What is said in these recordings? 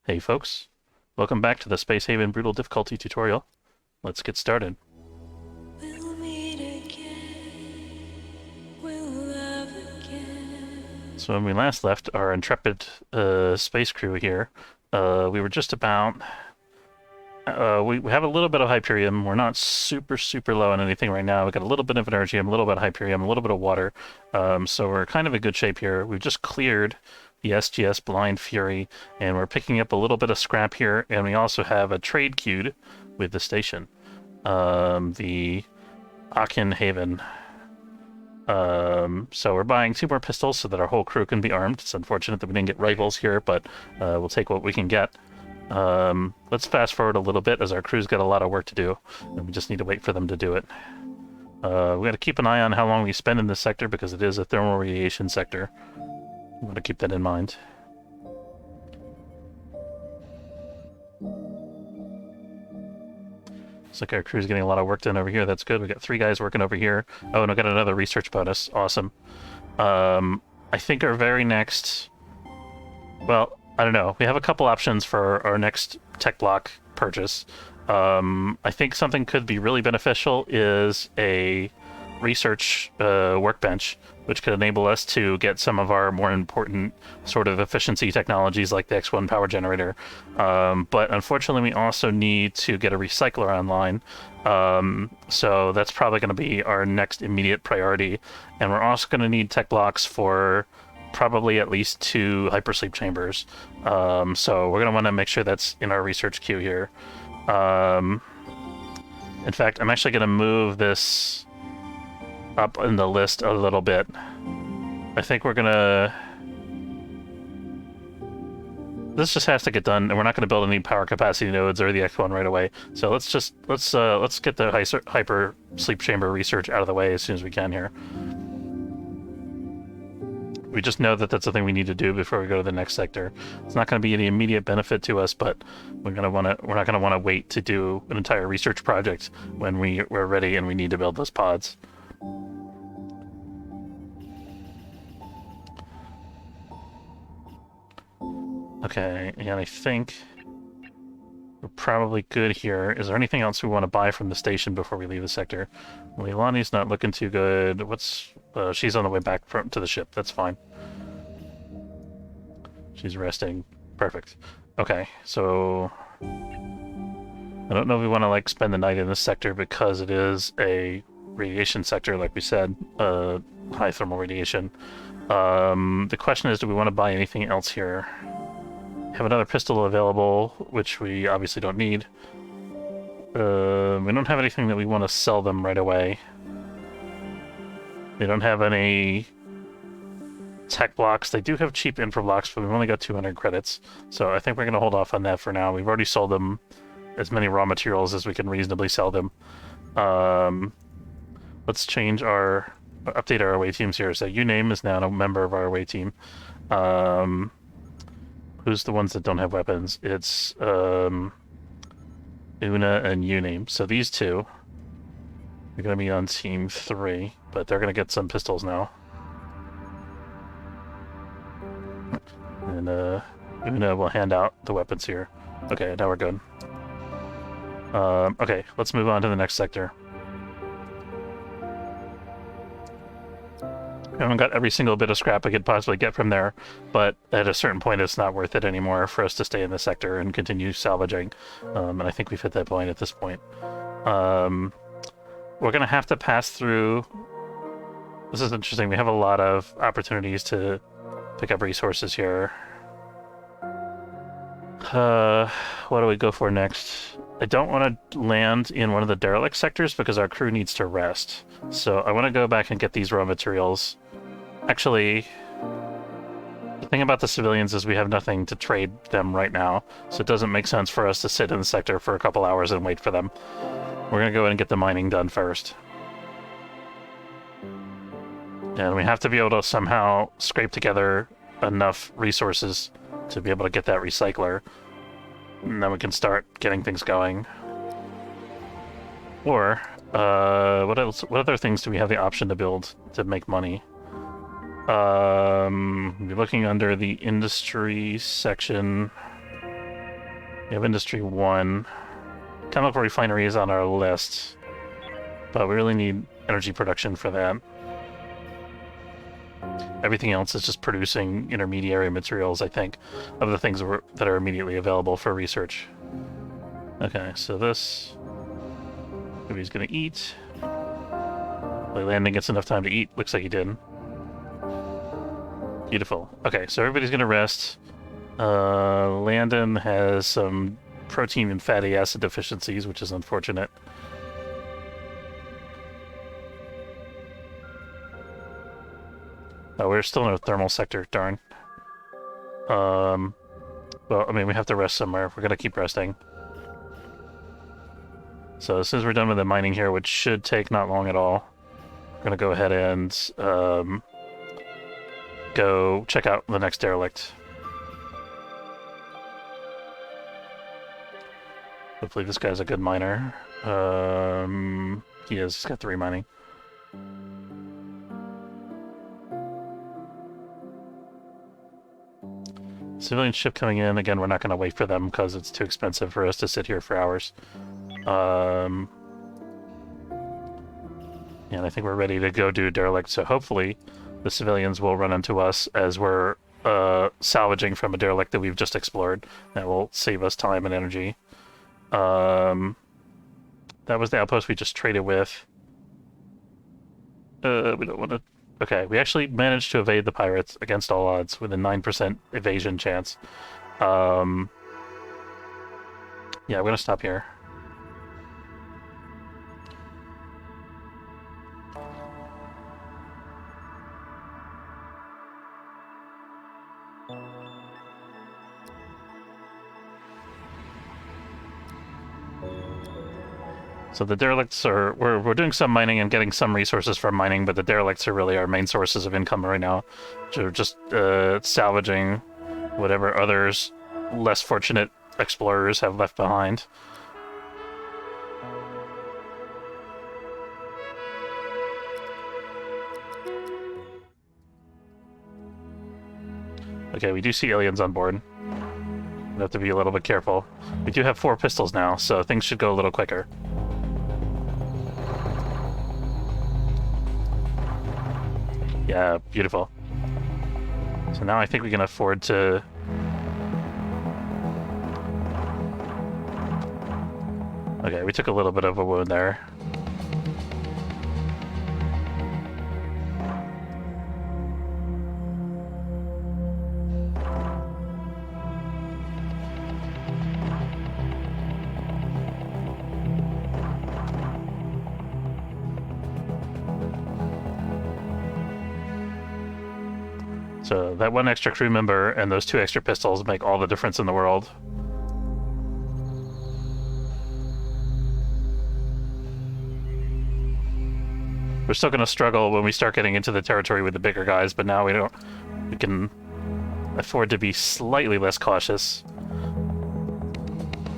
Hey folks, welcome back to the Space Haven Brutal Difficulty tutorial. Let's get started. We'll meet again. We'll love again. So when we last left our intrepid space crew here, we were just about... we have a little bit of Hyperium. We're not super low on anything right now. We've got a little bit of Energium, a little bit of Hyperium, a little bit of water. So we're kind of in good shape here. We've just cleared the SGS Blind Fury, and we're picking up a little bit of scrap here, and we also have a trade queued with the station. The Akin Haven. So we're buying 2 more pistols so that our whole crew can be armed. It's unfortunate that we didn't get rifles here, but we'll take what we can get. Let's fast forward a little bit as our crew's got a lot of work to do, and we just need to wait for them to do it. We got to keep an eye on how long we spend in this sector because it is a thermal radiation sector. We want to keep that in mind. Looks like our crew's getting a lot of work done over here. That's good. We got 3 guys working over here. Oh, and we got another research bonus. Awesome. I think our very next... Well, I don't know. We have a couple options for our next tech block purchase. I think something could be really beneficial is a research workbench, which could enable us to get some of our more important sort of efficiency technologies like the X1 power generator. But unfortunately, we also need to get a recycler online. So that's probably going to be our next immediate priority. And we're also going to need tech blocks for probably at least 2 hypersleep chambers. So we're going to want to make sure that's in our research queue here. In fact, I'm actually going to move this up in the list a little bit. I think we're gonna... This just has to get done, and we're not going to build any power capacity nodes or the X1 right away. So let's get the hyper sleep chamber research out of the way as soon as we can here. We just know that that's the thing we need to do before we go to the next sector. It's not going to be any immediate benefit to us, but we're not going to want to wait to do an entire research project when we're ready and we need to build those pods. Okay, and I think we're probably good here. Is there anything else we want to buy from the station before we leave the sector? Leilani's not looking too good. She's on the way back to the ship. That's fine. She's resting. Perfect. Okay, so... I don't know if we want to, like, spend the night in this sector because it is a radiation sector, like we said. High thermal radiation. The question is, do we want to buy anything else here? Have another pistol available, which we obviously don't need. We don't have anything that we want to sell them right away. They don't have any tech blocks. They do have cheap infra blocks, but we've only got 200 credits. So I think we're going to hold off on that for now. We've already sold them as many raw materials as we can reasonably sell them. Let's update our away teams here. So Uname is now a member of our away team. Who's the ones that don't have weapons? It's Una and Uname. So these 2 are going to be on team 3, but they're going to get some pistols now. And Una will hand out the weapons here. Okay, now we're good. Okay, let's move on to the next sector. We haven't got every single bit of scrap we could possibly get from there, but at a certain point it's not worth it anymore for us to stay in the sector and continue salvaging. And I think we've hit that point at this point. We're going to have to pass through... This is interesting. We have a lot of opportunities to pick up resources here. What do we go for next? I don't want to land in one of the derelict sectors because our crew needs to rest. So I want to go back and get these raw materials. Actually, the thing about the civilians is we have nothing to trade them right now, so it doesn't make sense for us to sit in the sector for a couple hours and wait for them. We're going to go in and get the mining done first. And we have to be able to somehow scrape together enough resources to be able to get that recycler. And then we can start getting things going. Or, what else? What other things do we have the option to build to make money? We're looking under the industry section. We have Industry 1. Chemical refinery is on our list, but we really need energy production for that. Everything else is just producing intermediary materials, I think, of the things that are immediately available for research. Okay, so this... Maybe he's gonna eat. Hopefully Landon gets enough time to eat. Looks like he did. Beautiful. Okay, so everybody's gonna rest. Landon has some protein and fatty acid deficiencies, which is unfortunate. Oh, we're still in a thermal sector, darn. Well, I mean, we have to rest somewhere. We're gonna keep resting. So as soon as we're done with the mining here, which should take not long at all, we're gonna go ahead and go check out the next derelict. Hopefully this guy's a good miner. He is. He's got 3 mining. Civilian ship coming in. Again, we're not going to wait for them because it's too expensive for us to sit here for hours. And I think we're ready to go do derelict, so hopefully the civilians will run into us as we're salvaging from a derelict that we've just explored. That will save us time and energy. That was the outpost we just traded with. We don't want to... Okay, we actually managed to evade the pirates against all odds with a 9% evasion chance. Yeah, I'm going to stop here. So the derelicts are... We're doing some mining and getting some resources from mining, but the derelicts are really our main sources of income right now. So just salvaging whatever others less fortunate explorers have left behind. Okay, we do see aliens on board. We have to be a little bit careful. We do have 4 pistols now, so things should go a little quicker. Yeah, beautiful. So now I think we can afford to... Okay, we took a little bit of a wound there. So that 1 extra crew member and those 2 extra pistols make all the difference in the world. We're still going to struggle when we start getting into the territory with the bigger guys, but now we can afford to be slightly less cautious.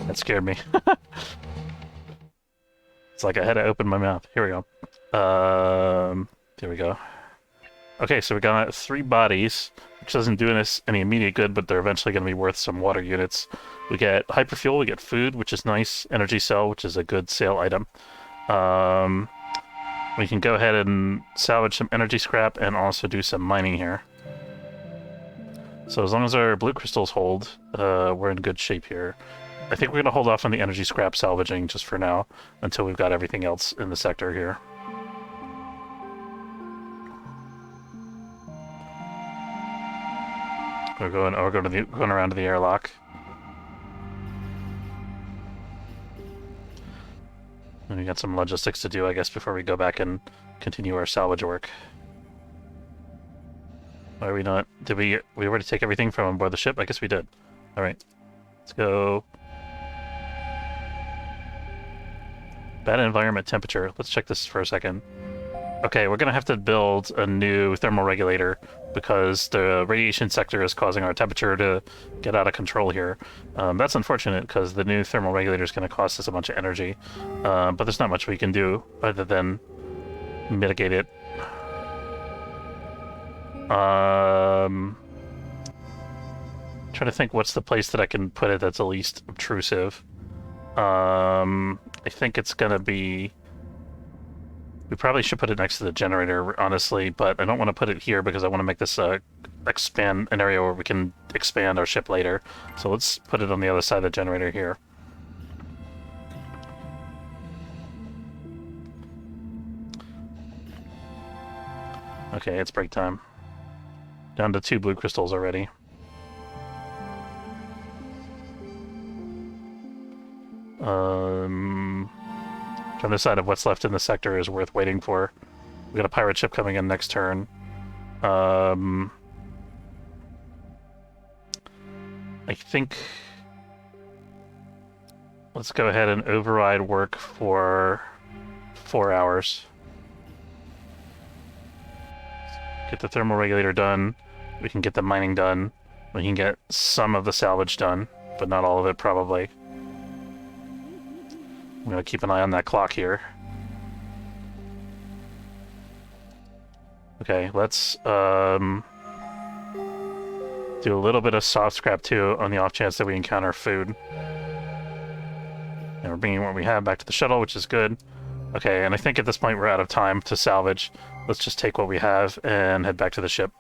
That scared me. It's like I had to open my mouth. Here we go. Here we go. Okay, so we got 3 bodies, which doesn't do us any immediate good, but they're eventually going to be worth some water units. We get hyperfuel, we get food, which is nice, energy cell, which is a good sale item. We can go ahead and salvage some energy scrap and also do some mining here. So as long as our blue crystals hold, we're in good shape here. I think we're going to hold off on the energy scrap salvaging just for now, until we've got everything else in the sector here. We're going around to the airlock. And we got some logistics to do, I guess, before we go back and continue our salvage work. Why are we not? Did we already take everything from on board the ship? I guess we did. Alright. Let's go. Bad environment temperature. Let's check this for a second. Okay, we're gonna have to build a new thermal regulator because the radiation sector is causing our temperature to get out of control here. That's unfortunate because the new thermal regulator is gonna cost us a bunch of energy, but there's not much we can do other than mitigate it. Trying to think what's the place that I can put it that's the least obtrusive. I think it's gonna be... We probably should put it next to the generator, honestly, but I don't want to put it here because I want to make this expand an area where we can expand our ship later. So let's put it on the other side of the generator here. Okay, it's break time. Down to 2 blue crystals already. Trying to decide if what's left in the sector is worth waiting for. We got a pirate ship coming in next turn. I think... Let's go ahead and override work for 4 hours. Get the thermal regulator done. We can get the mining done. We can get some of the salvage done, but not all of it, probably. I'm gonna keep an eye on that clock here. Okay, let's do a little bit of soft scrap too on the off chance that we encounter food. And we're bringing what we have back to the shuttle, which is good. Okay, and I think at this point we're out of time to salvage. Let's just take what we have and head back to the ship.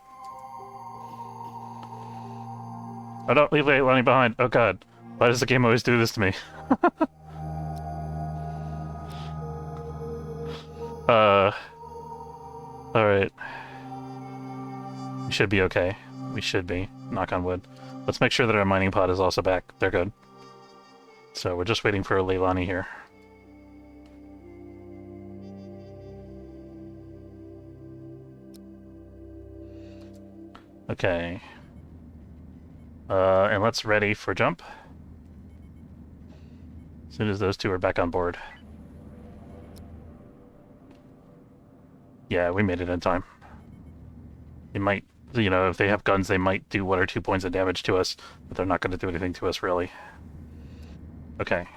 Oh, don't leave Leilani behind. Oh god. Why does the game always do this to me? Alright. We should be okay. We should be. Knock on wood. Let's make sure that our mining pod is also back. They're good. So we're just waiting for Leilani here. Okay. And let's ready for jump. As soon as those two are back on board. Yeah, we made it in time. They might, you know, if they have guns, they might do 1 or 2 points of damage to us, but they're not going to do anything to us, really. Okay.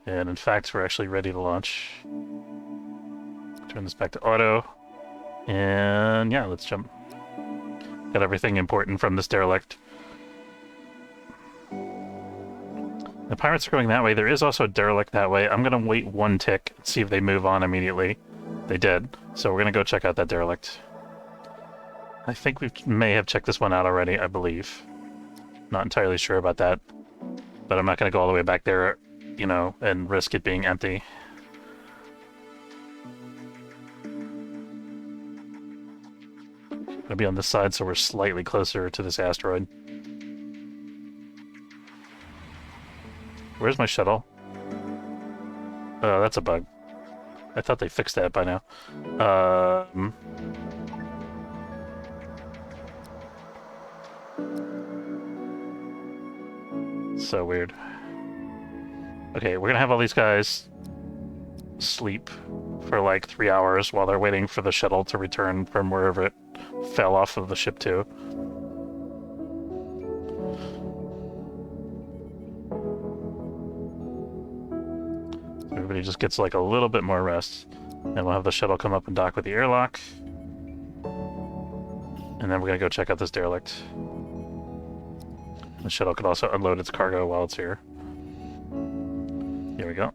And in fact, we're actually ready to launch. Turn this back to auto. And yeah, let's jump. Got everything important from this derelict. The pirates are going that way. There is also a derelict that way. I'm going to wait 1 tick and see if they move on immediately. They did. So we're going to go check out that derelict. I think we may have checked this one out already, I believe. Not entirely sure about that. But I'm not going to go all the way back there, you know, and risk it being empty. Gonna be on this side, so we're slightly closer to this asteroid. Where's my shuttle? Oh, that's a bug. I thought they fixed that by now. So weird. Okay, we're gonna have all these guys sleep for like 3 hours while they're waiting for the shuttle to return from wherever it fell off of the ship to. Everybody just gets like a little bit more rest. And we'll have the shuttle come up and dock with the airlock. And then we're gonna go check out this derelict. The shuttle could also unload its cargo while it's here. Here we go.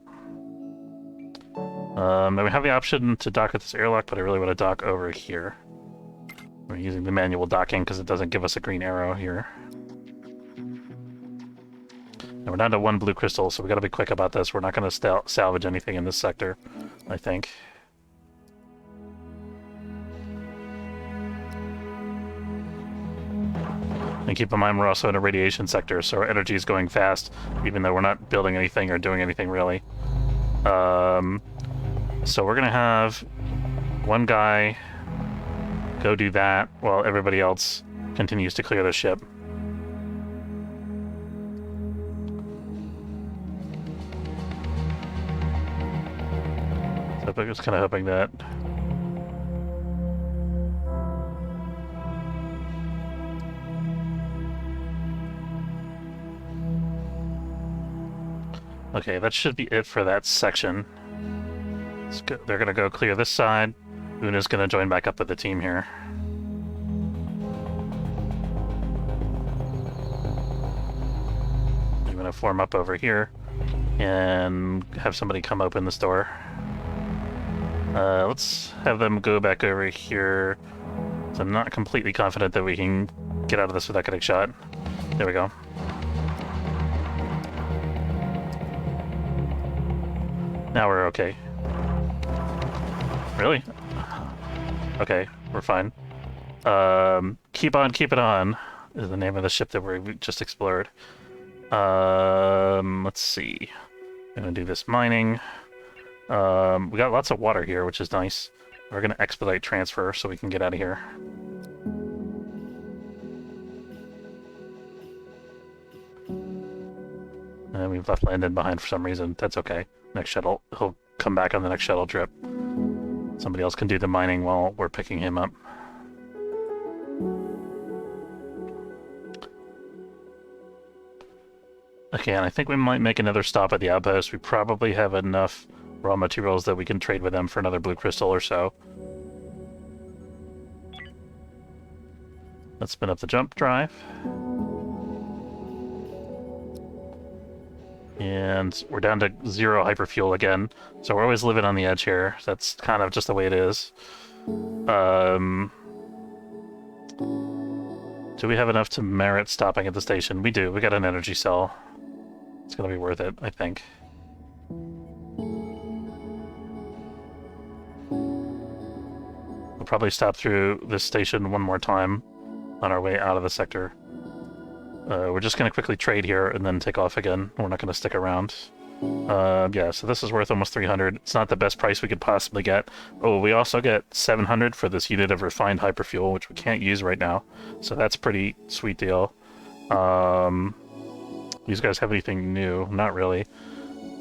Now we have the option to dock at this airlock, but I really want to dock over here. We're using the manual docking because it doesn't give us a green arrow here. And we're down to 1 blue crystal, so we got to be quick about this. We're not going to salvage anything in this sector, I think. And keep in mind we're also in a radiation sector, so our energy is going fast, even though we're not building anything or doing anything really. So we're going to have 1 guy go do that while everybody else continues to clear the ship. So I'm just kind of hoping that... Okay, that should be it for that section. They're gonna go clear this side. Una's gonna join back up with the team here. gonna form up over here and have somebody come open this door. Let's have them go back over here. So I'm not completely confident that we can get out of this without getting shot. There we go. Now we're okay. Really? Okay, we're fine. Keep on keeping on is the name of the ship that we just explored. Let's see. I'm gonna do this mining. We got lots of water here, which is nice. We're gonna expedite transfer so we can get out of here. And we've left Landon behind for some reason. That's okay. Next shuttle, he'll come back on the next shuttle trip. Somebody else can do the mining while we're picking him up. Okay, and I think we might make another stop at the outpost. We probably have enough raw materials that we can trade with them for another blue crystal or so. Let's spin up the jump drive. And we're down to 0 hyperfuel again, so we're always living on the edge here. That's kind of just the way it is. Do we have enough to merit stopping at the station? We do. We got an energy cell. It's gonna be worth it, I think. We'll probably stop through this station one more time on our way out of the sector. We're just going to quickly trade here and then take off again. We're not going to stick around. Yeah, so this is worth almost 300. It's not the best price we could possibly get. Oh, we also get 700 for this unit of refined hyperfuel, which we can't use right now. So that's a pretty sweet deal. These guys have anything new? Not really.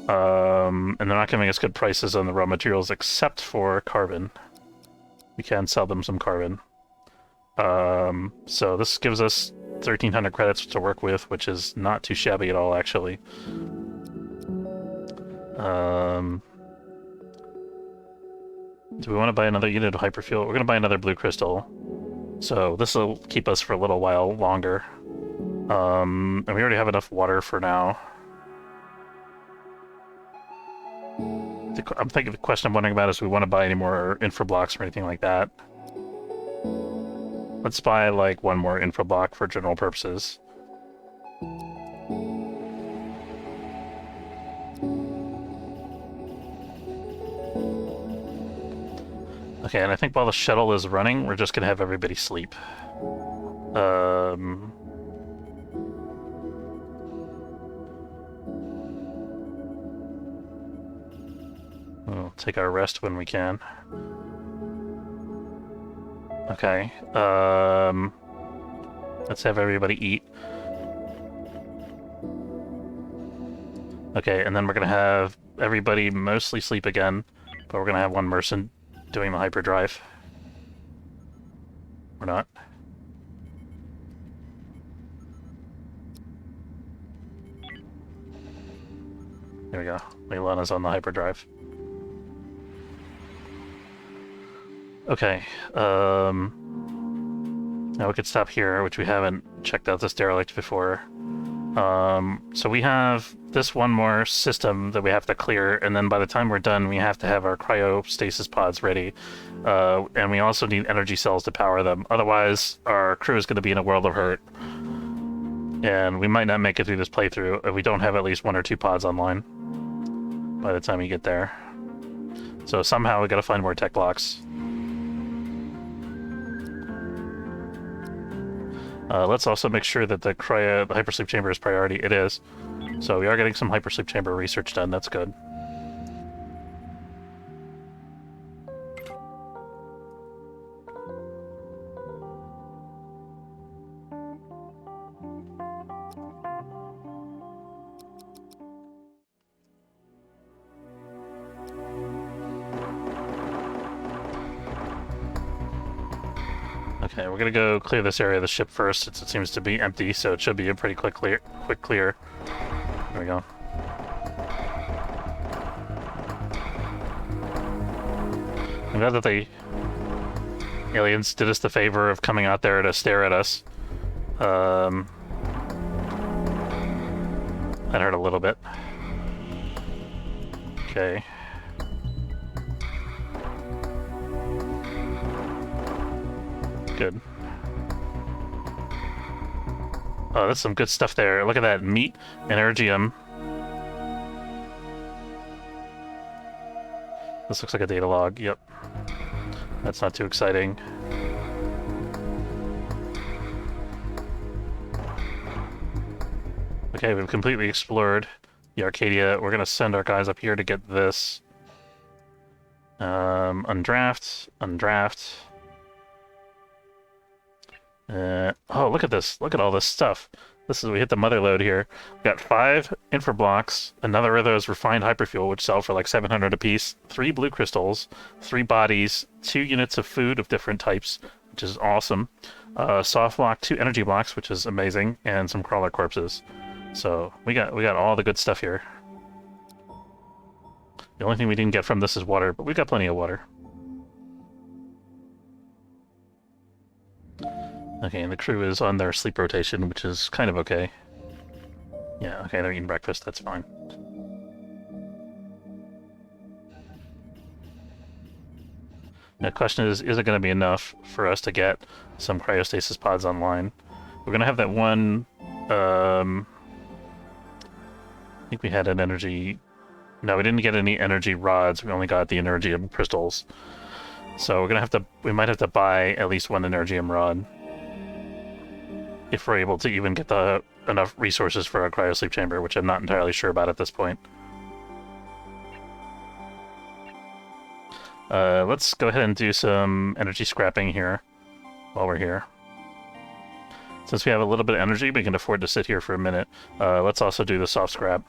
And they're not giving us good prices on the raw materials except for carbon. We can sell them some carbon. So this gives us 1,300 credits to work with, which is not too shabby at all, actually. Do we want to buy another unit of hyperfuel? We're going to buy another blue crystal. So this will keep us for a little while longer. And we already have enough water for now. I'm thinking the question I'm wondering about is, do we want to buy any more infra blocks or anything like that? Let's buy, like, one more infra block for general purposes. Okay, and I think while the shuttle is running, we're just gonna have everybody sleep. We'll take our rest when we can. Okay, let's have everybody eat. Okay, and then we're gonna have everybody mostly sleep again, but we're gonna have one merchant doing the hyperdrive. Or not. There we go. Leilana's on the hyperdrive. Okay, now we could stop here, which we haven't checked out this derelict before. So we have this one more system that we have to clear, and then by the time we're done, we have to have our cryostasis pods ready. And we also need energy cells to power them. Otherwise, our crew is going to be in a world of hurt. And we might not make it through this playthrough if we don't have at least 1 or 2 pods online by the time we get there. So somehow we got to find more tech blocks. Let's also make sure that the hypersleep chamber is priority. It is. So we are getting some hypersleep chamber research done. That's good. Okay, we're gonna go clear this area of the ship first, since it seems to be empty, so it should be a pretty quick clear. There we go. I'm glad that the aliens did us the favor of coming out there to stare at us. That hurt a little bit. Okay. Good. Oh, that's some good stuff there. Look at that. Meat and Ergium. This looks like a data log. Yep. That's not too exciting. Okay, we've completely explored the Arcadia. We're gonna send our guys up here to get this. Undraft. Oh, look at this. Look at all this stuff. We hit the mother lode here. We got 5 infra blocks, another of those refined hyperfuel, which sell for like 700 apiece, 3 blue crystals, 3 bodies, 2 units of food of different types, which is awesome. Soft block, 2 energy blocks, which is amazing, and some crawler corpses. So we got all the good stuff here. The only thing we didn't get from this is water, but we got plenty of water. Okay, and the crew is on their sleep rotation, which is kind of okay. Yeah, okay, they're eating breakfast, that's fine. The question is it going to be enough for us to get some cryostasis pods online? We're going to have that one, I think we had an energy... No, we didn't get any energy rods, we only got the energium crystals. So we're going to we might have to buy at least one energium rod. If we're able to even get enough resources for a cryosleep chamber, which I'm not entirely sure about at this point. Let's go ahead and do some energy scrapping here while we're here. Since we have a little bit of energy, we can afford to sit here for a minute. Let's also do the soft scrap.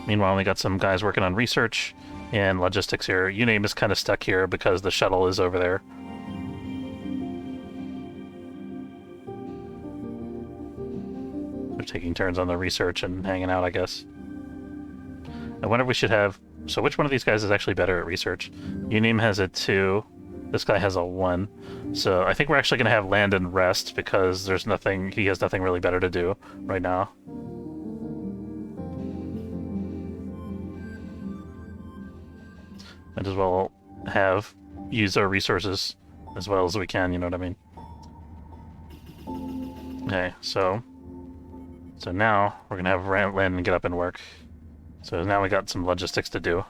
Meanwhile, we got some guys working on research and logistics here. UNAME is kind of stuck here because the shuttle is over there. They're taking turns on the research and hanging out, I guess. I wonder if we should have... So which one of these guys is actually better at research? UNAME has a 2. This guy has a 1. So I think we're actually going to have land and rest because there's nothing... He has nothing really better to do right now. Might as well use our resources as well as we can, you know what I mean? Okay, so now we're gonna have land and get up and work. So now we got some logistics to do.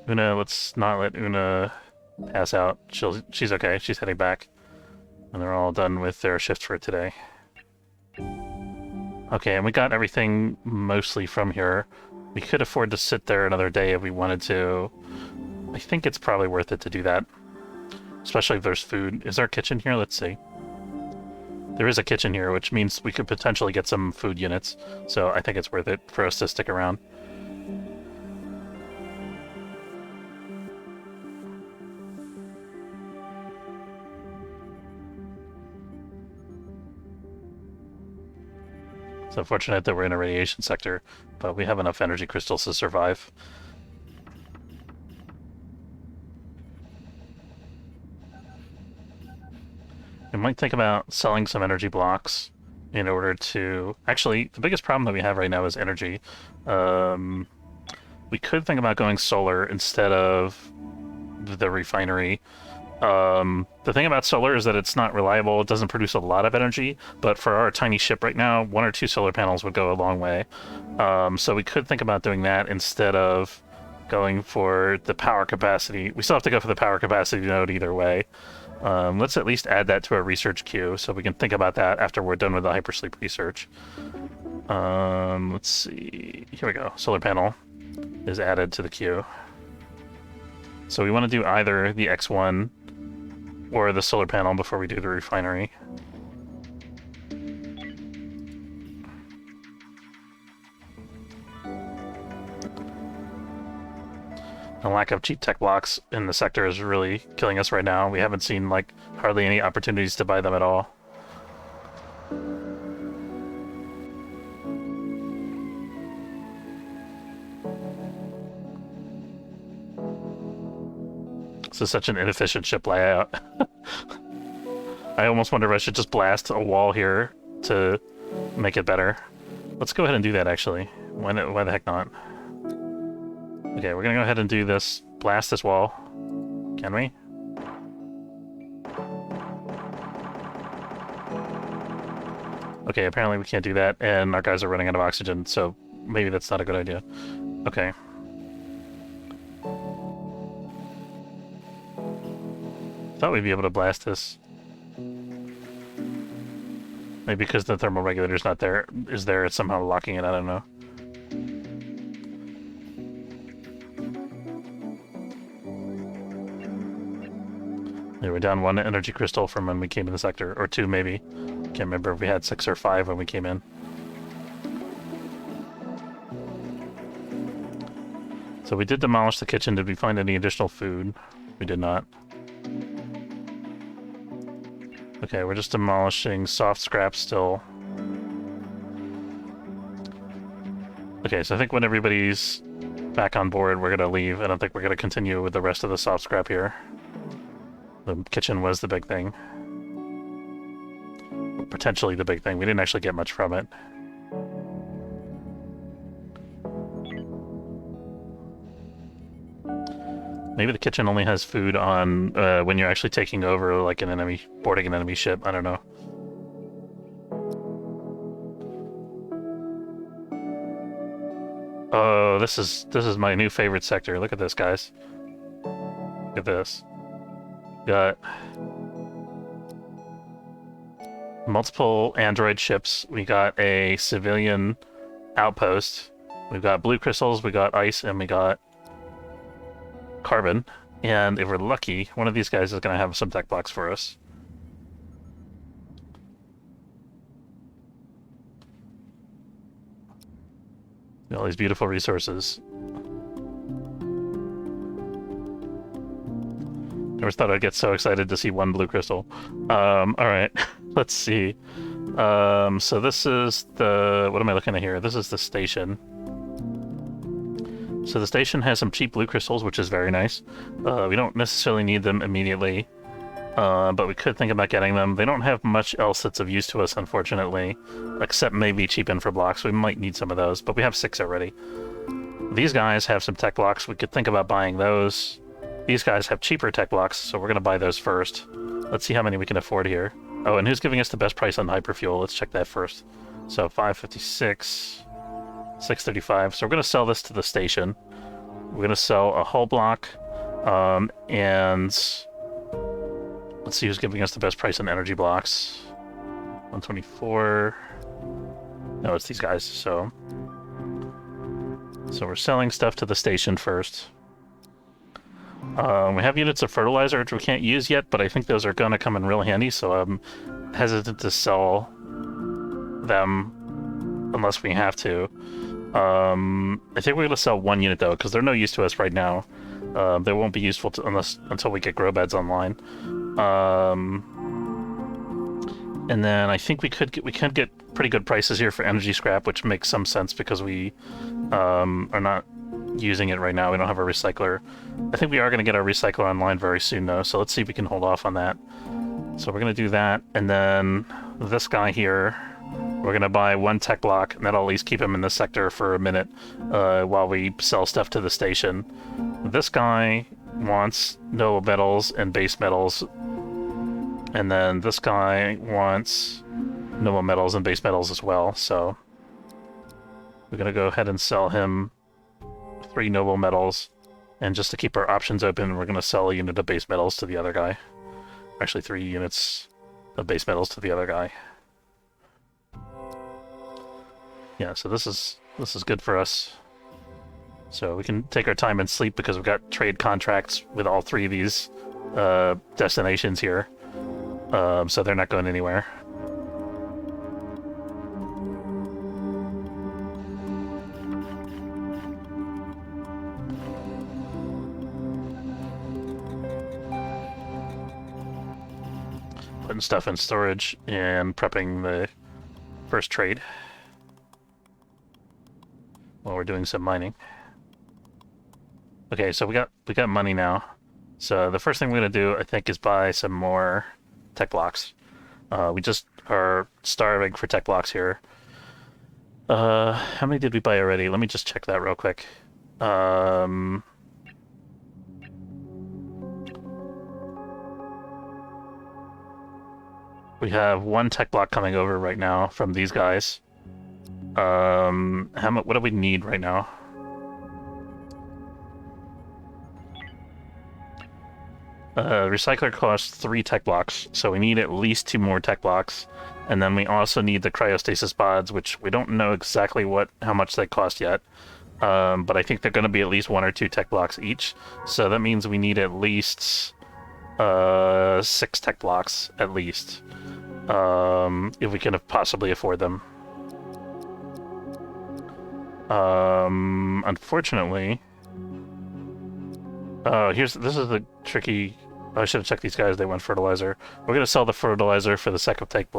Una, let's not let Una pass out. She's okay, she's heading back. And they're all done with their shift for today. Okay, and we got everything mostly from here. We could afford to sit there another day if we wanted to. I think it's probably worth it to do that. Especially if there's food. Is there a kitchen here? Let's see. There is a kitchen here, which means we could potentially get some food units. So I think it's worth it for us to stick around. It's unfortunate that we're in a radiation sector, but we have enough energy crystals to survive. We might think about selling some energy blocks in order to... Actually, the biggest problem that we have right now is energy. We could think about going solar instead of the refinery. The thing about solar is that it's not reliable, it doesn't produce a lot of energy, but for our tiny ship right now, 1 or 2 solar panels would go a long way. So we could think about doing that instead of going for the power capacity. We still have to go for the power capacity node either way. Let's at least add that to our research queue so we can think about that after we're done with the hypersleep research. Let's see, here we go, solar panel is added to the queue. So we want to do either the X1 or the solar panel before we do the refinery. The lack of cheap tech blocks in the sector is really killing us right now. We haven't seen, like, hardly any opportunities to buy them at all. This is such an inefficient ship layout. I almost wonder if I should just blast a wall here to make it better. Let's go ahead and do that, actually. Why the heck not? Okay, we're gonna go ahead and do this. Blast this wall. Can we? Okay, apparently we can't do that, and our guys are running out of oxygen, so maybe that's not a good idea. Okay. Thought we'd be able to blast this. Maybe because the thermal regulator's not there, it's somehow locking it, I don't know. Yeah, we're down 1 energy crystal from when we came in the sector, or 2 maybe. Can't remember if we had 6 or 5 when we came in. So we did demolish the kitchen. Did we find any additional food? We did not. Okay, we're just demolishing soft scrap still. Okay, so I think when everybody's back on board, we're gonna leave. I don't think we're gonna continue with the rest of the soft scrap here. The kitchen was the big thing. Or potentially the big thing. We didn't actually get much from it. Maybe the kitchen only has food on when you're actually taking over, like boarding an enemy ship. I don't know. Oh, this is my new favorite sector. Look at this, guys. Look at this. Got multiple android ships. We got a civilian outpost. We've got blue crystals, we got ice, and we got carbon. And if we're lucky, one of these guys is going to have some tech blocks for us. All these beautiful resources. Never thought I'd get so excited to see 1 blue crystal. Alright, let's see. So this is the... What am I looking at here? This is the station. So the station has some cheap blue crystals, which is very nice. We don't necessarily need them immediately, but we could think about getting them. They don't have much else that's of use to us, unfortunately, except maybe cheap infra blocks. We might need some of those, but we have 6 already. These guys have some tech blocks. We could think about buying those. These guys have cheaper tech blocks, so we're going to buy those first. Let's see how many we can afford here. Oh, and who's giving us the best price on hyperfuel? Let's check that first. So 556, 635. So we're going to sell this to the station. We're going to sell a hull block, and let's see who's giving us the best price on energy blocks. 124. No, it's these guys. So we're selling stuff to the station first. We have units of fertilizer which we can't use yet, but I think those are gonna come in real handy, so I'm hesitant to sell them unless we have to. I think we're gonna sell 1 unit though, because they're no use to us right now. They won't be useful until we get grow beds online. And then I think we could get pretty good prices here for energy scrap, which makes some sense because we are not using it right now. We don't have a recycler. I think we are going to get our recycler online very soon though, so let's see if we can hold off on that. So we're going to do that, and then this guy here, we're going to buy 1 tech block, and that'll at least keep him in the sector for a minute while we sell stuff to the station. This guy wants noble metals and base metals, and then this guy wants noble metals and base metals as well, so we're going to go ahead and sell him 3 noble metals, and just to keep our options open, we're going to sell a unit of base metals to the other guy. Actually, 3 units of base metals to the other guy. Yeah, so this is good for us. So we can take our time and sleep because we've got trade contracts with all 3 of these destinations here. So they're not going anywhere. Putting stuff in storage and prepping the first trade while we're doing some mining. Okay, so we got money now. So the first thing we're gonna do, I think, is buy some more tech blocks. We just are starving for tech blocks here. How many did we buy already? Let me just check that real quick. We have one tech block coming over right now from these guys. How much? What do we need right now? Recycler costs 3 tech blocks, so we need at least 2 more tech blocks. And then we also need the cryostasis pods, which we don't know exactly how much they cost yet. But I think they're going to be at least 1 or 2 tech blocks each. So that means we need at least 6 tech blocks, at least. If we can possibly afford them. Unfortunately... this is the tricky... I should have checked these guys, they want fertilizer. We're going to sell the fertilizer for the sake of tech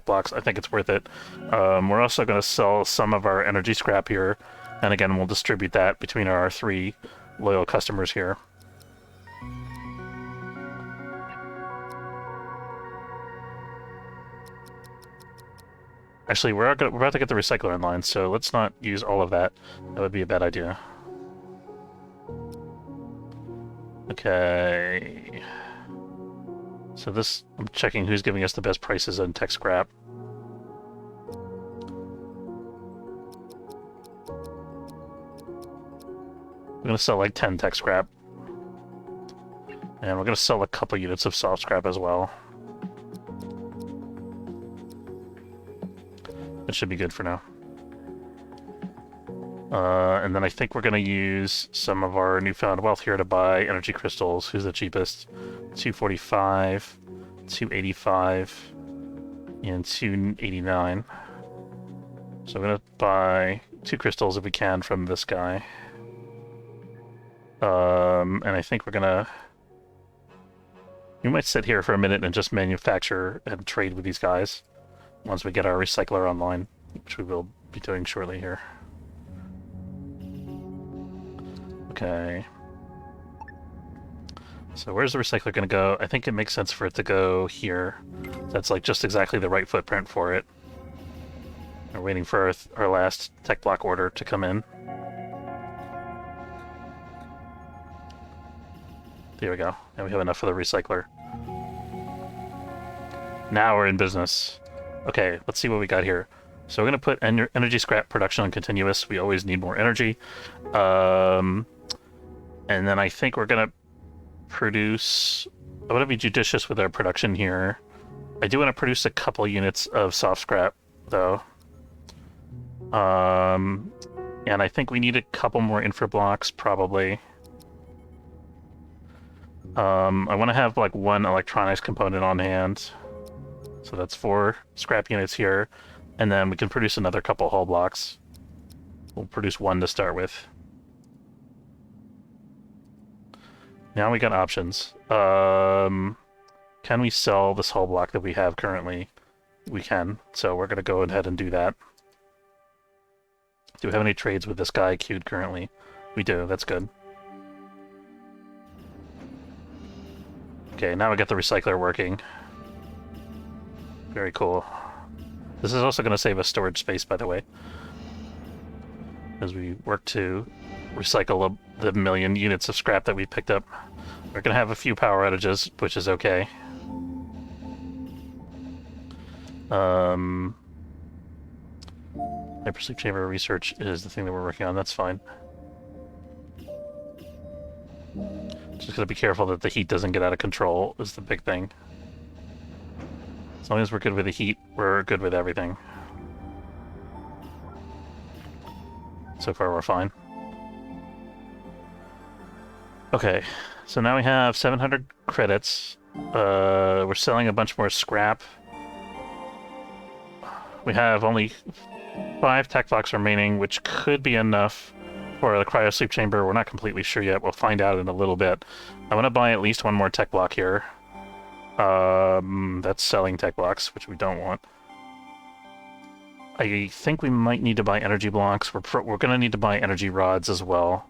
blocks. I think it's worth it. We're also going to sell some of our energy scrap here. And again, we'll distribute that between our 3 loyal customers here. Actually, we're about to get the recycler online, so let's not use all of that. That would be a bad idea. Okay. So I'm checking who's giving us the best prices on tech scrap. We're going to sell like 10 tech scrap. And we're going to sell a couple units of soft scrap as well. That should be good for now. And then I think we're going to use some of our newfound wealth here to buy energy crystals. Who's the cheapest? 245, 285, and 289. So I'm going to buy 2 crystals if we can from this guy. And I think we're going to... We might sit here for a minute and just manufacture and trade with these guys once we get our recycler online, which we will be doing shortly here. Okay. So where's the recycler going to go? I think it makes sense for it to go here. That's like just exactly the right footprint for it. We're waiting for our last tech block order to come in. There we go. And we have enough for the recycler. Now we're in business. Okay, let's see what we got here. So we're going to put energy scrap production on continuous. We always need more energy. And then I think we're going to produce... I want to be judicious with our production here. I do want to produce a couple units of soft scrap, though. And I think we need a couple more infra blocks, probably. I want to have like 1 electronics component on hand. So that's 4 scrap units here. And then we can produce another couple hull blocks. We'll produce 1 to start with. Now we got options. Can we sell this hull block that we have currently? We can. So we're going to go ahead and do that. Do we have any trades with this guy queued currently? We do. That's good. Okay, now we got the recycler working. Very cool. This is also going to save us storage space, by the way, as we work to recycle the million units of scrap that we picked up. We're going to have a few power outages, which is okay. Hypersleep Chamber research is the thing that we're working on. That's fine. Just gotta be careful that the heat doesn't get out of control is the big thing. As long as we're good with the heat, we're good with everything. So far, we're fine. Okay, so now we have 700 credits. We're selling a bunch more scrap. We have only 5 tech blocks remaining, which could be enough for the cryosleep chamber. We're not completely sure yet. We'll find out in a little bit. I want to buy at least 1 more tech block here. That's selling tech blocks, which we don't want. I think we might need to buy energy blocks. We're going to need to buy energy rods as well.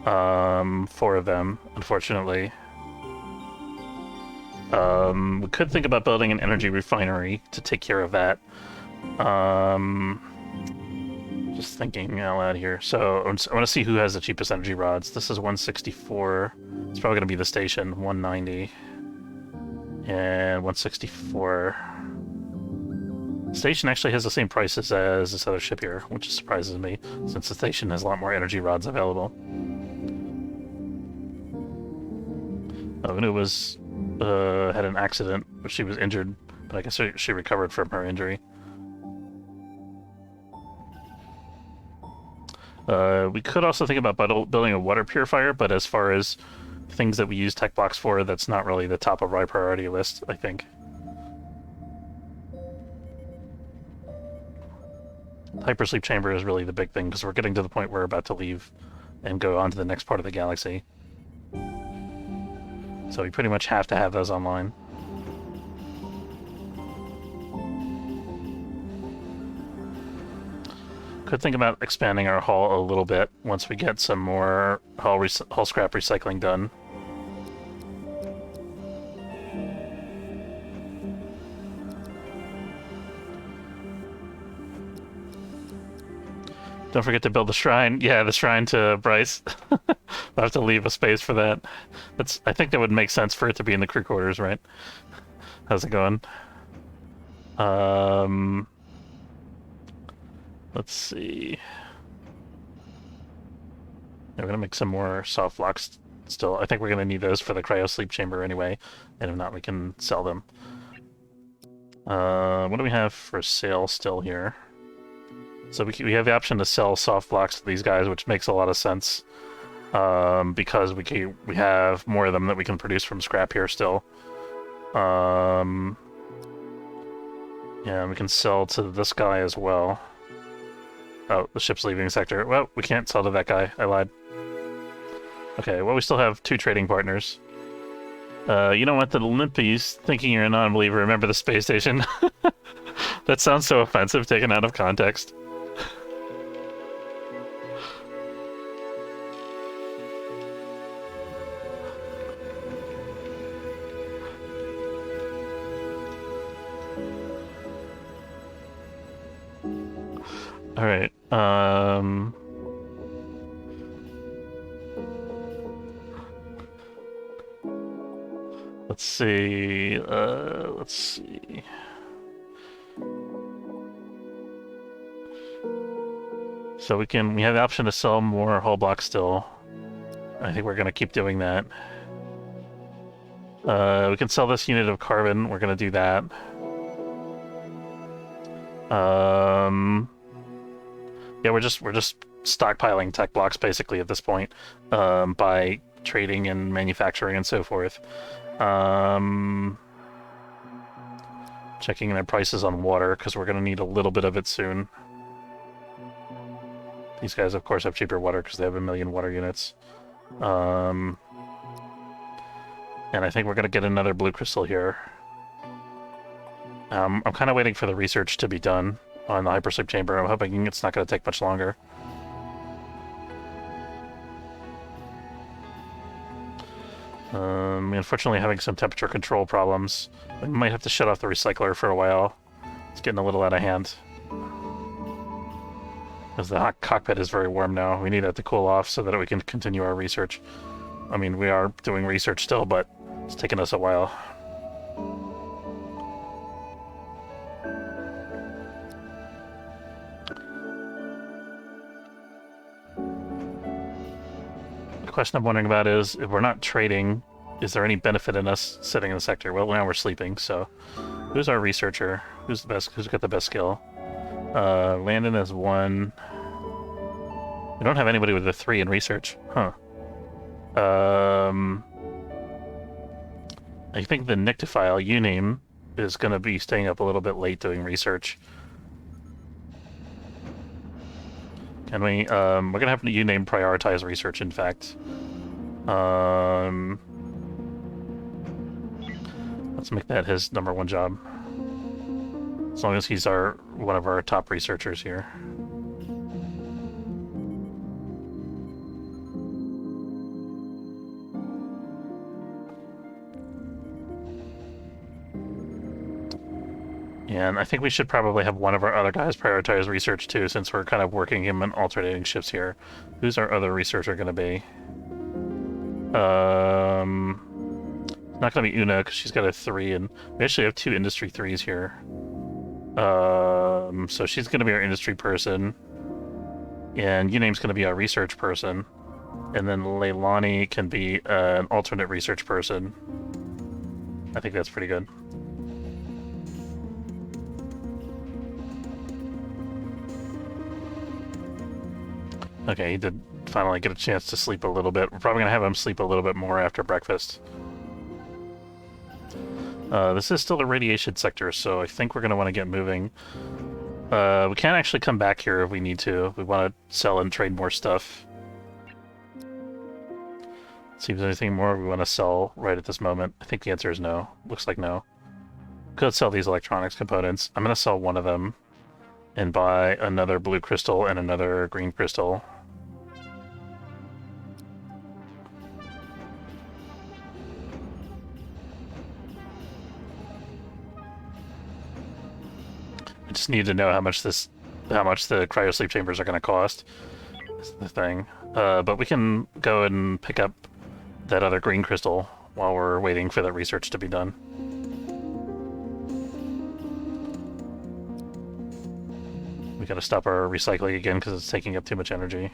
4 of them, unfortunately. We could think about building an energy refinery to take care of that. Just thinking out loud here. So I want to see who has the cheapest energy rods. This is 164. It's probably going to be the station, 190. And 164. Station actually has the same prices as this other ship here, which surprises me, since the station has a lot more energy rods available. Unu was had an accident, but she was injured, but I guess she recovered from her injury. We could also think about building a water purifier, but as far as things that we use tech blocks for, that's not really the top of our priority list, I think. The Hypersleep Chamber is really the big thing, because we're getting to the point where we're about to leave and go on to the next part of the galaxy. So we pretty much have to have those online. Could think about expanding our hull a little bit once we get some more hull scrap recycling done. Don't forget to build the shrine. Yeah, the shrine to Bryce. I'll have to leave a space for that. I think that would make sense for it to be in the crew quarters, right? How's it going? Let's see. Yeah, we're gonna make some more soft blocks still. I think we're gonna need those for the cryo sleep chamber anyway, and if not, we can sell them. What do we have for sale still here? So we have the option to sell soft blocks to these guys, which makes a lot of sense, because we have more of them that we can produce from scrap here still. Yeah, we can sell to this guy as well. Oh, the ship's leaving the sector. Well, we can't sell to that guy. I lied. Okay, well, we still have 2 trading partners. You don't want the Limpies thinking you're a non-believer. Remember the space station? That sounds so offensive, taken out of context. All right. Let's see. Let's see. So we have the option to sell more hull blocks still. I think we're gonna keep doing that. We can sell this unit of carbon. We're gonna do that. Yeah, we're just stockpiling tech blocks basically at this point, by trading and manufacturing and so forth. Checking their prices on water, because we're going to need a little bit of it soon. These guys, of course, have cheaper water because they have 1 million water units. And I think we're going to get another blue crystal here. I'm kind of waiting for the research to be done on the Hypersleep Chamber. I'm hoping it's not going to take much longer. Unfortunately, having some temperature control problems. We might have to shut off the recycler for a while. It's getting a little out of hand. Because the cockpit is very warm now. We need that to cool off so that we can continue our research. I mean, we are doing research still, but it's taken us a while. The question I'm wondering about is, if we're not trading, is there any benefit in us sitting in the sector? Well, now we're sleeping, so... Who's our researcher? Who's got the best skill? Landon has 1. We don't have anybody with a 3 in research. Huh. I think the Nictophile uname is going to be staying up a little bit late doing research. Can we, we're going to have uname prioritize research, in fact. Let's make that his #1 job. As long as he's one of our top researchers here. And I think we should probably have one of our other guys prioritize research too, since we're kind of working him in alternating shifts here. Who's our other researcher going to be? Not going to be Una, because she's got a 3, and we actually have 2 industry 3s here. So she's going to be our industry person. And Uname's going to be our research person. And then Leilani can be an alternate research person. I think that's pretty good. Okay, he did finally get a chance to sleep a little bit. We're probably going to have him sleep a little bit more after breakfast. This is still the radiation sector, so I think we're going to want to get moving. We can actually come back here if we need to. If we want to sell and trade more stuff. See if there's anything more we want to sell right at this moment. I think the answer is no. Looks like no. Could sell these electronics components. I'm going to sell one of them and buy another blue crystal and another green crystal. I just need to know how much the cryosleep chambers are going to cost. That's the thing. But we can go and pick up that other green crystal while we're waiting for the research to be done. We gotta stop our recycling again because it's taking up too much energy.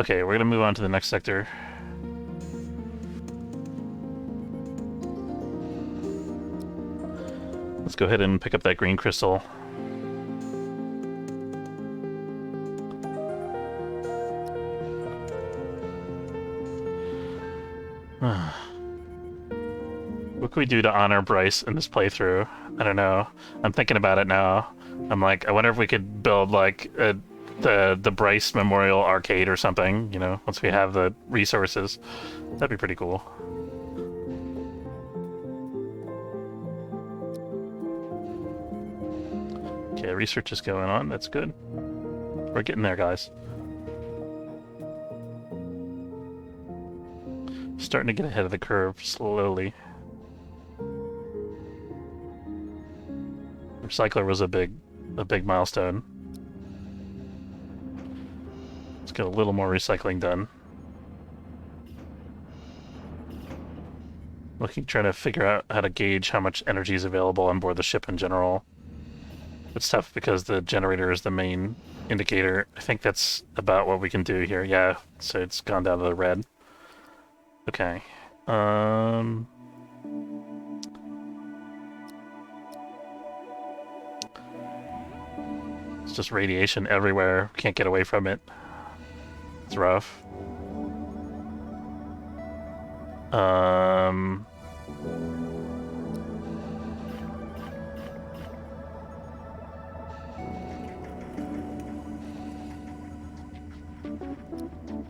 Okay, we're gonna move on to the next sector. Let's go ahead and pick up that green crystal. What can we do to honor Bryce in this playthrough? I don't know. I'm thinking about it now. I'm like, I wonder if we could build like the Bryce Memorial Arcade or something, you know, once we have the resources. That'd be pretty cool. Okay, research is going on. That's good. We're getting there, guys. Starting to get ahead of the curve slowly. Recycler was a big milestone. Let's get a little more recycling done. Trying to figure out how to gauge how much energy is available on board the ship in general. It's tough because the generator is the main indicator. I think that's about what we can do here. Yeah, so it's gone down to the red. Okay. It's just radiation everywhere. Can't get away from it. It's rough.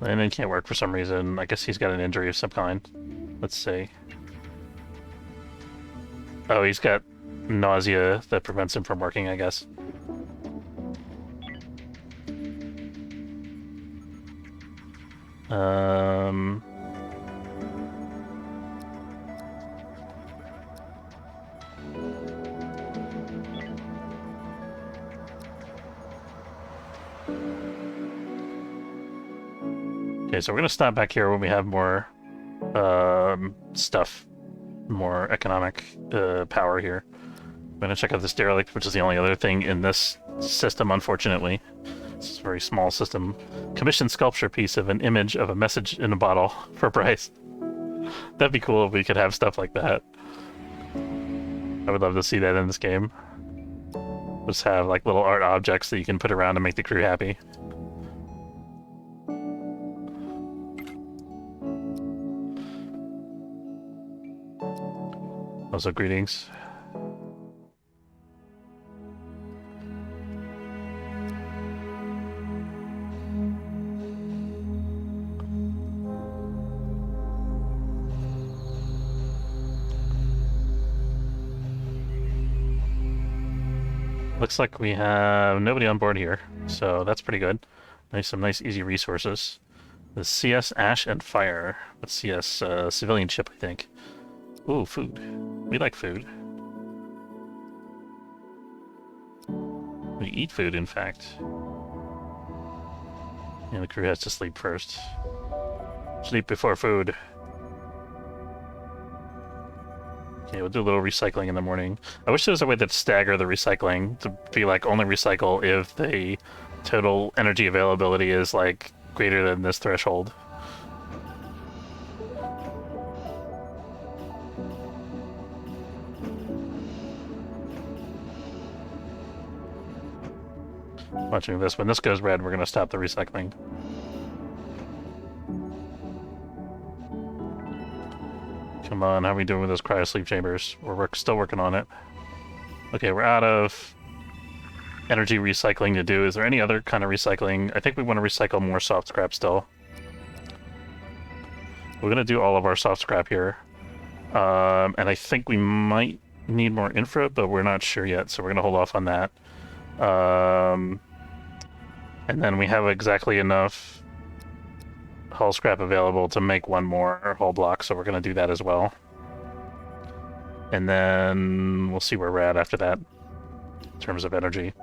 And it can't work for some reason. I guess he's got an injury of some kind. Let's see. Oh, he's got nausea that prevents him from working, I guess. Okay, so we're gonna stop back here when we have more stuff, more economic power here. I'm gonna check out this derelict, which is the only other thing in this system, unfortunately. It's a very small system. Commissioned sculpture piece of an image of a message in a bottle for Bryce. That'd be cool if we could have stuff like that. I would love to see that in this game. Just have like little art objects that you can put around to make the crew happy. Also, greetings. Looks like we have nobody on board here, so that's pretty good. Some nice easy resources. The CS Ash and Fire. Let's CS civilian ship, I think. Ooh, food. We like food. We eat food, in fact. And the crew has to sleep first. Sleep before food. Okay, we'll do a little recycling in the morning. I wish there was a way to stagger the recycling to be like only recycle if the total energy availability is like greater than this threshold. Watching this, when this goes red, we're going to stop the recycling. Come on, how are we doing with those cryosleep chambers? We're still working on it. Okay, we're out of energy recycling to do. Is there any other kind of recycling? I think we want to recycle more soft scrap still. We're going to do all of our soft scrap here. And I think we might need more infra, but we're not sure yet, so we're going to hold off on that. And then we have exactly enough hull scrap available to make one more hull block, so we're going to do that as well. And then we'll see where we're at after that in terms of energy.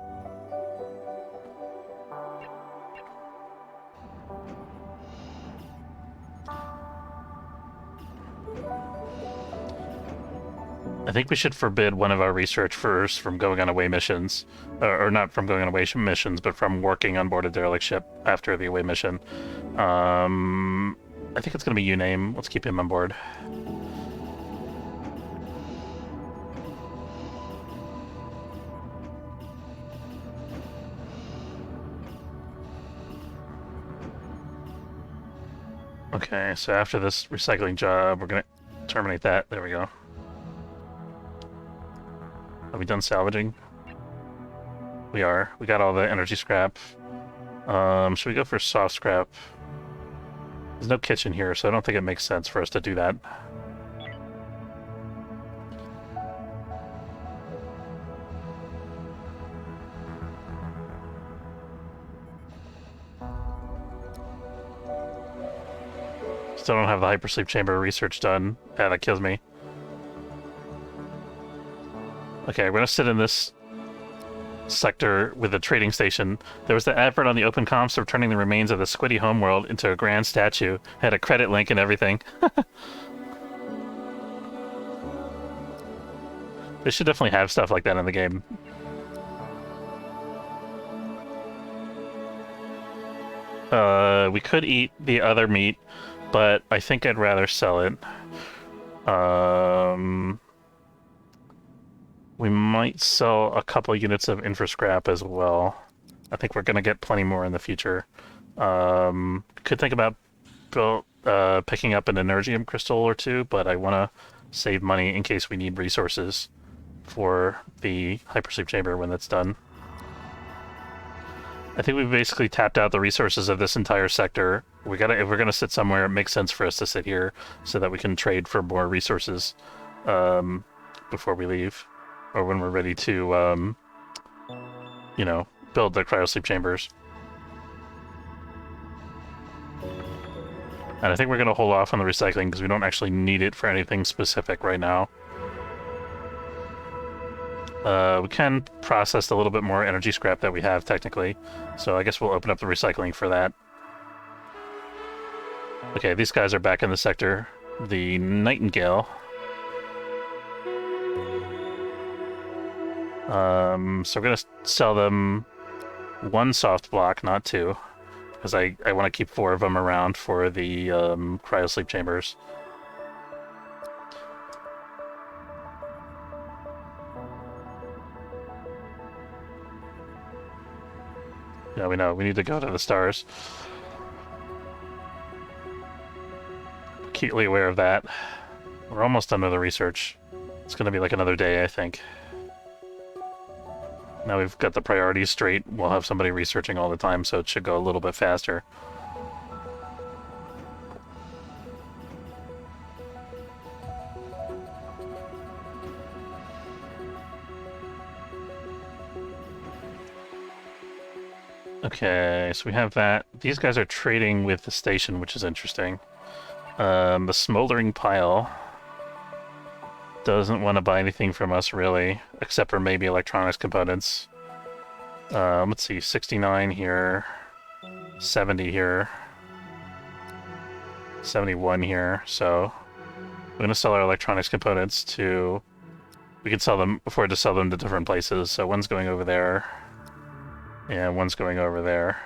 I think we should forbid one of our research first from going on away missions. Or not from going on away missions, but from working on board a derelict ship after the away mission. I think it's going to be U-Name. Let's keep him on board. Okay, so after this recycling job, we're going to terminate that. There we go. Are we done salvaging? We are. We got all the energy scrap. Should we go for soft scrap? There's no kitchen here, so I don't think it makes sense for us to do that. Still don't have the hypersleep chamber research done. Yeah, that kills me. Okay, we're gonna sit in this sector with the trading station. There was the advert on the open comms for turning the remains of the Squiddy homeworld into a grand statue. Had a credit link and everything. They should definitely have stuff like that in the game. We could eat the other meat, but I think I'd rather sell it. We might sell a couple units of infra scrap as well. I think we're going to get plenty more in the future. Could think about picking up an energium crystal or two, but I want to save money in case we need resources for the hypersleep chamber when that's done. I think we've basically tapped out the resources of this entire sector. If we're gonna sit somewhere, it makes sense for us to sit here so that we can trade for more resources before we leave, or when we're ready to, you know, build the cryosleep chambers. And I think we're gonna hold off on the recycling because we don't actually need it for anything specific right now. We can process a little bit more energy scrap that we have, technically. So I guess we'll open up the recycling for that. Okay, these guys are back in the sector. The Nightingale. So we're going to sell them one soft block, not two. Because I want to keep 4 of them around for the cryosleep chambers. Yeah, we know. We need to go to the stars. Acutely aware of that. We're almost done with the research. It's going to be like another day, I think. Now we've got the priorities straight. We'll have somebody researching all the time, so it should go a little bit faster. Okay, so we have that. These guys are trading with the station, which is interesting. The smoldering pile. doesn't want to buy anything from us, really, except for maybe electronics components. Let's see, 69 here, 70 here, 71 here, so we're going to sell our electronics components to... We can afford to sell them to different places, so one's going over there, and one's going over there.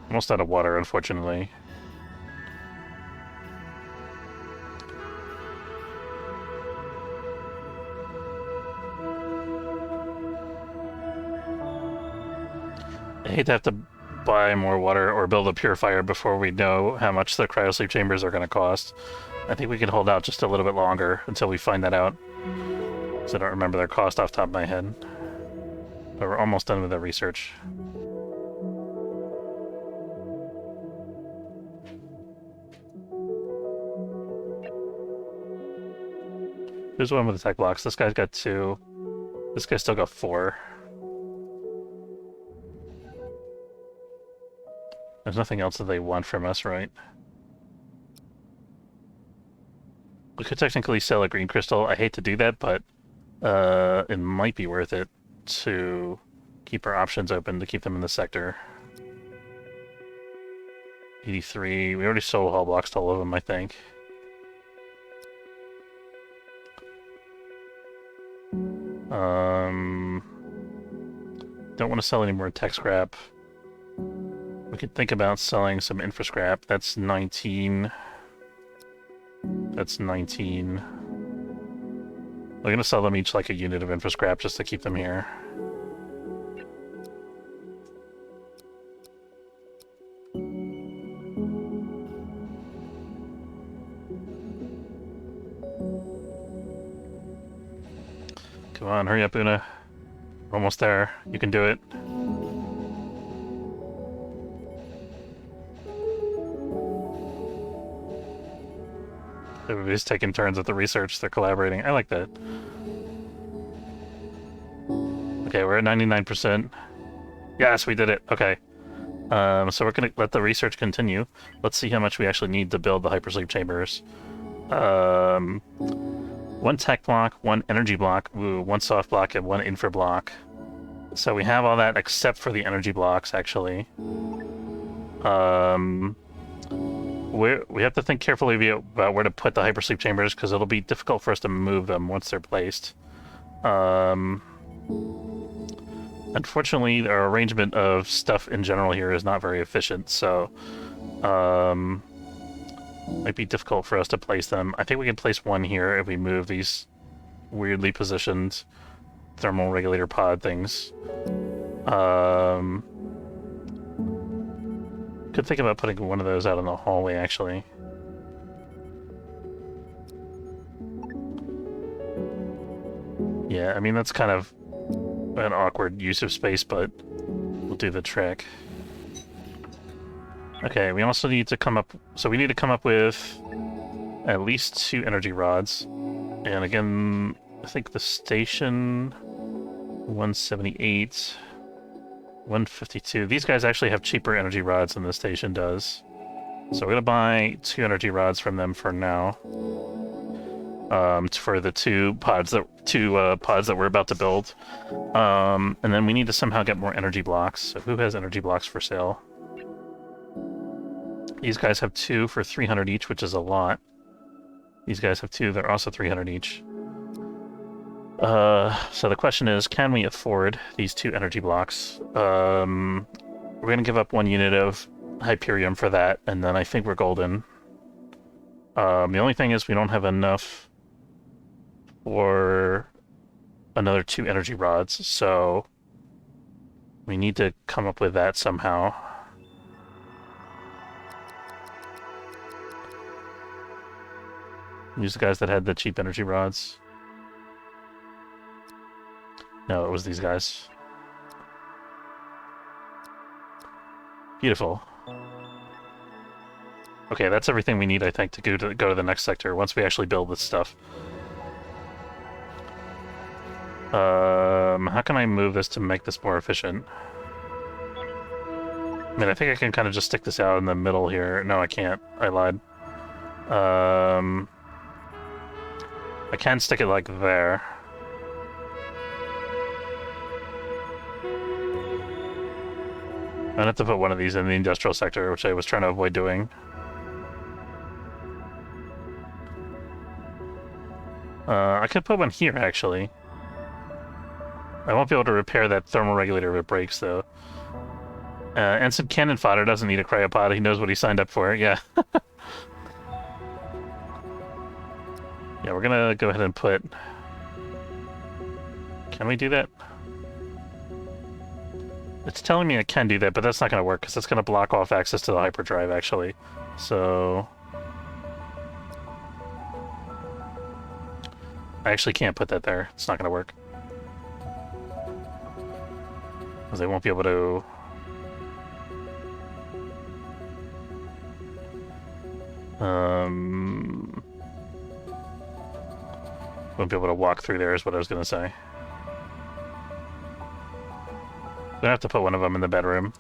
Almost out of water, unfortunately. I hate to have to buy more water or build a purifier before we know how much the cryosleep chambers are going to cost. I think we can hold out just a little bit longer until we find that out. Because I don't remember their cost off the top of my head. But we're almost done with the research. Here's one with the tech blocks. This guy's got 2. This guy's still got 4. There's nothing else that they want from us, right? We could technically sell a green crystal. I hate to do that, but it might be worth it to keep our options open, to keep them in the sector. 83. We already sold hull blocks to all of them, I think. Don't want to sell any more tech scrap. We could think about selling some infra scrap. That's 19. That's 19. We're going to sell them each like a unit of infra scrap just to keep them here. Come on, hurry up, Una. We're almost there. You can do it. Everybody's taking turns at the research. They're collaborating. I like that. Okay, we're at 99%. Yes, we did it. Okay. So we're going to let the research continue. Let's see how much we actually need to build the hypersleep chambers. 1 tech block, 1 energy block, 1 soft block, and 1 infra block. So we have all that except for the energy blocks, actually. We have to think carefully about where to put the hypersleep chambers, because it'll be difficult for us to move them once they're placed. Unfortunately, our arrangement of stuff in general here is not very efficient, so might be difficult for us to place them. I think we can place 1 here if we move these weirdly positioned thermal regulator pod things. Could think about putting one of those out in the hallway, actually. Yeah, I mean, that's kind of an awkward use of space, but we'll do the trick. Okay, we also need to come up... So we need to come up with at least 2 energy rods. And again, I think the station... 178... 152. These guys actually have cheaper energy rods than the station does. So we're going to buy 2 energy rods from them for now. For the 2 pods that we're about to build. And then we need to somehow get more energy blocks. So who has energy blocks for sale? These guys have 2 for 300 each, which is a lot. These guys have 2, they're also 300 each. So the question is, can we afford these 2 energy blocks? We're going to give up 1 unit of Hyperium for that, and then I think we're golden. The only thing is we don't have enough for another 2 energy rods, so we need to come up with that somehow. Use the guys that had the cheap energy rods. No, it was these guys. Beautiful. Okay, that's everything we need, I think, to go to the next sector once we actually build this stuff. How can I move this to make this more efficient? I mean, I think I can kind of just stick this out in the middle here. No, I can't. I lied. I can stick it like there. I'm gonna have to put one of these in the industrial sector, which I was trying to avoid doing. I could put one here, actually. I won't be able to repair that thermal regulator if it breaks, though. Ensign Cannon Fodder doesn't need a cryopod. He knows what he signed up for. Yeah. Yeah, we're gonna go ahead and put... Can we do that? It's telling me I can do that, but that's not gonna work, because that's gonna block off access to the hyperdrive, actually. So... I actually can't put that there. It's not gonna work. Because I won't be able to... Won't be able to walk through there is what I was gonna say. I'm gonna have to put one of them in the bedroom.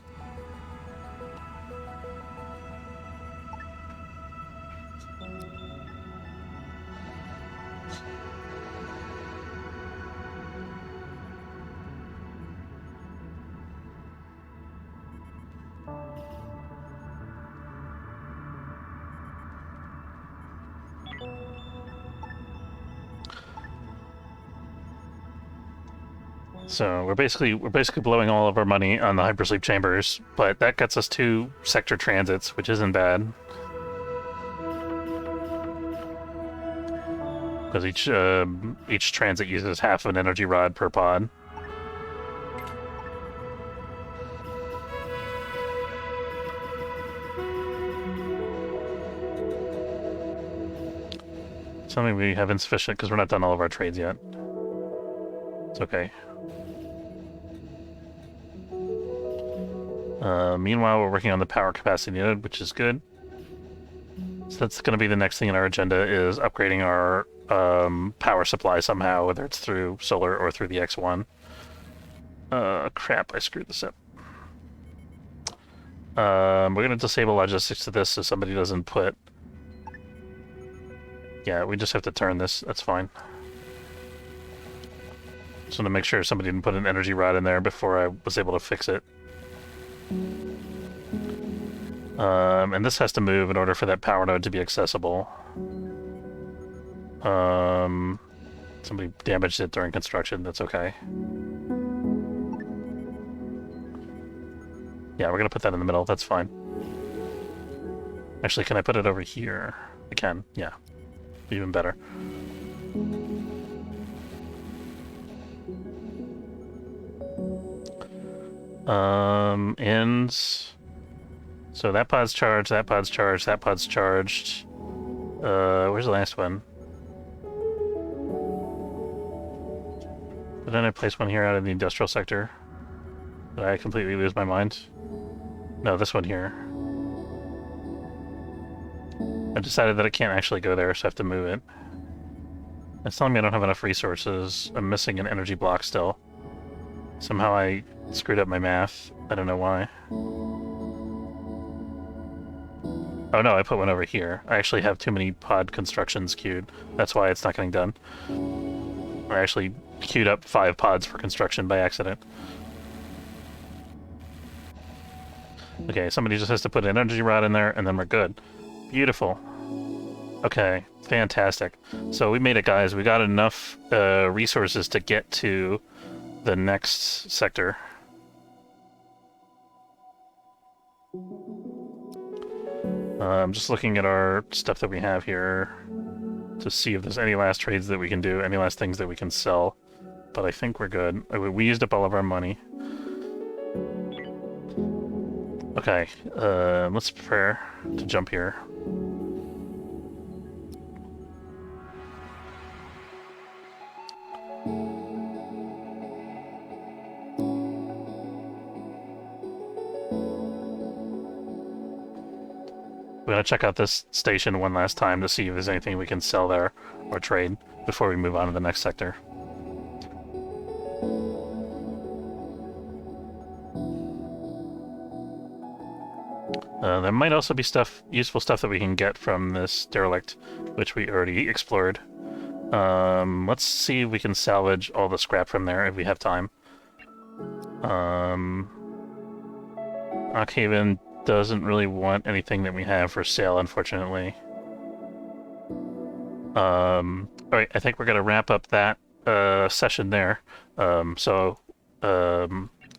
So we're basically blowing all of our money on the hypersleep chambers, but that gets us 2 sector transits, which isn't bad. Because each transit uses half of an energy rod per pod. Something we have insufficient because we're not done all of our trades yet. It's okay. Meanwhile, we're working on the power capacity unit, which is good. So that's going to be the next thing in our agenda, is upgrading our power supply somehow, whether it's through solar or through the X1. Crap, I screwed this up. We're going to disable logistics to this so somebody doesn't put... Yeah, we just have to turn this. That's fine. Just want to make sure somebody didn't put an energy rod in there before I was able to fix it. And this has to move in order for that power node to be accessible. Somebody damaged it during construction. That's okay. Yeah, we're gonna put that in the middle. That's fine. Actually, can I put it over here? I can. Yeah. Even better. Ends. So that pod's charged, that pod's charged, that pod's charged. Where's the last one? Didn't I place one here out of the industrial sector? Did I completely lose my mind? No, this one here. I decided that it can't actually go there, so I have to move it. It's telling me I don't have enough resources. I'm missing an energy block still. Somehow I screwed up my math. I don't know why. Oh no, I put one over here. I actually have too many pod constructions queued. That's why it's not getting done. I actually queued up 5 pods for construction by accident. Okay, somebody just has to put an energy rod in there, and then we're good. Beautiful. Okay, fantastic. So we made it, guys. We got enough resources to get to the next sector. I'm just looking at our stuff that we have here to see if there's any last trades that we can do, any last things that we can sell. But I think we're good. We used up all of our money. Okay, let's prepare to jump here. We're gonna check out this station one last time to see if there's anything we can sell there or trade before we move on to the next sector. There might also be useful stuff that we can get from this derelict, which we already explored. Let's see if we can salvage all the scrap from there if we have time. Ockhaven doesn't really want anything that we have for sale, unfortunately. Alright, I think we're gonna wrap up that session there. I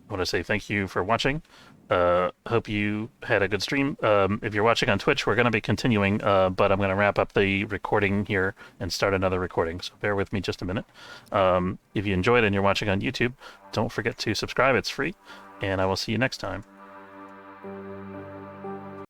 want to say thank you for watching. Hope you had a good stream. If you're watching on Twitch, we're going to be continuing, but I'm going to wrap up the recording here and start another recording, so bear with me just a minute. If you enjoyed and you're watching on YouTube, don't forget to subscribe, it's free, and I will see you next time.